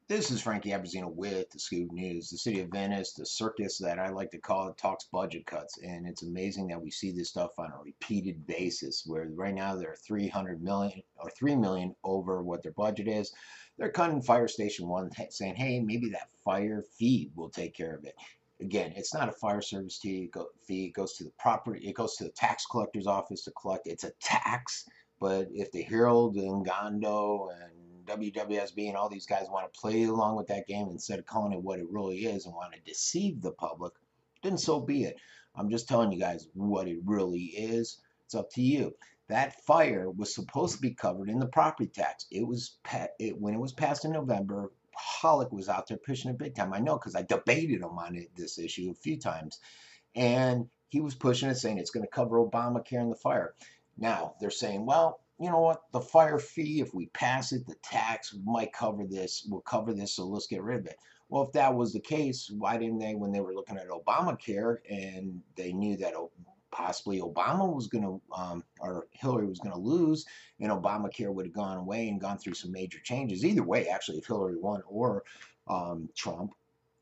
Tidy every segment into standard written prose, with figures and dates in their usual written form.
This is Frankie Abbruzzino with the Scoop News. The city of Venice, the circus that I like to call it, talks budget cuts, and it's amazing that we see this stuff on a repeated basis. Where right now they're 300 million or 3 million over what their budget is. They're cutting Fire Station One, saying, "Hey, maybe that fire fee will take care of it." Again, it's not a fire service fee. It goes to the property. It goes to the tax collector's office to collect. It's a tax. But if the Herald and Gondo and WWSB and all these guys want to play along with that game instead of calling it what it really is and want to deceive the public, then so be it. I'm just telling you guys what it really is. It's up to you. That fire was supposed to be covered in the property tax. When it was passed in November. Hollick was out there pushing it big time. I know because I debated him on this issue a few times, and he was pushing it, saying it's going to cover Obamacare and the fire. Now they're saying, well, you know what? The fire fee, if we pass it, the tax might cover this. Will cover this, so let's get rid of it. Well, if that was the case, why didn't they, when they were looking at Obamacare and they knew that possibly Obama was going to, or Hillary was going to lose, and Obamacare would have gone away and gone through some major changes. Either way, actually, if Hillary won or Trump,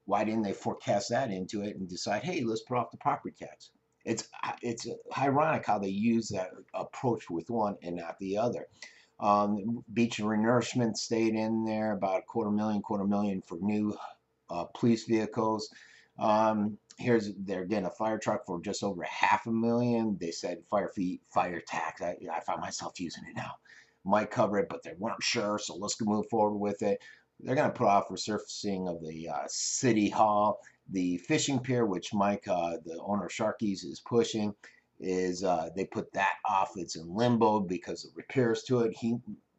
why didn't they forecast that into it and decide, hey, let's put off the property tax? It's ironic how they use that approach with one and not the other. Beach and renourishment stayed in there, about a quarter million for new police vehicles. They're getting a fire truck for just over $500,000. They said fire fee, fire tax. I find myself using it now. Might cover it, but they weren't sure, so let's move forward with it. They're going to put off resurfacing of the city hall. The fishing pier, which Mike, the owner of Sharkies, is pushing, is they put that off. It's in limbo because of repairs to it.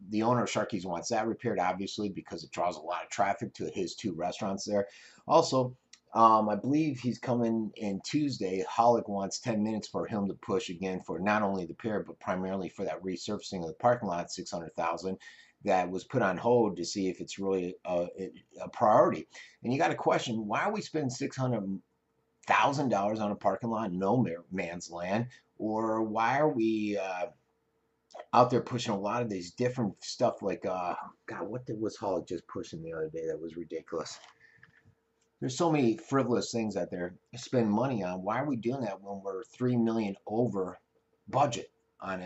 The owner of Sharkies wants that repaired, obviously, because it draws a lot of traffic to his two restaurants there. Also, I believe he's coming in Tuesday. Hollick wants 10 minutes for him to push again for not only the pier, but primarily for that resurfacing of the parking lot, 600,000, that was put on hold to see if it's really a priority. And you got to question, why are we spending $600,000 on a parking lot in no man's land? Or why are we out there pushing a lot of these different stuff like, God, what was Hollick just pushing the other day that was ridiculous? There's so many frivolous things out there to spend money on. Why are we doing that when we're 3 million over budget on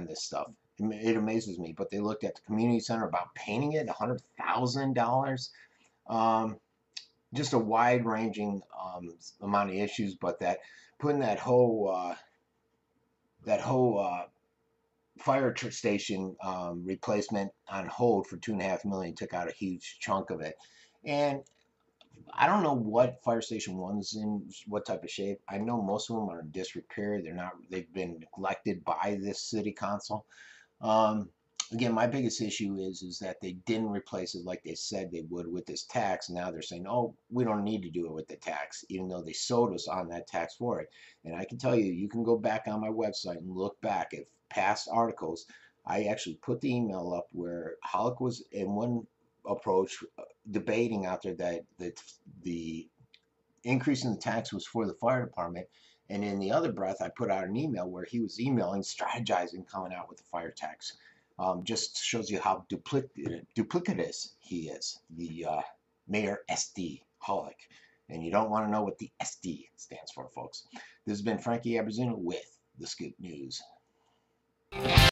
this stuff? It amazes me. But they looked at the community center about painting it, $100,000. Just a wide-ranging amount of issues. But that putting that whole fire station replacement on hold for $2.5 million took out a huge chunk of it. And I don't know what Fire Station One's in, what type of shape. I know most of them are in disrepair. They've been neglected by this city council. Again, my biggest issue is that they didn't replace it like they said they would with this tax. Now they're saying, oh, we don't need to do it with the tax, even though they sold us on that tax for it. And I can tell you, you can go back on my website and look back at past articles. I actually put the email up where Hollick was in one approach debating out there that the increase in the tax was for the fire department, and in the other breath I put out an email where he was emailing, strategizing, coming out with the fire tax. Just shows you how duplicitous he is, the Mayor SD Hollick. And you don't want to know what the SD stands for, folks. This has been Frankie Abbruzzino with the Scoop News.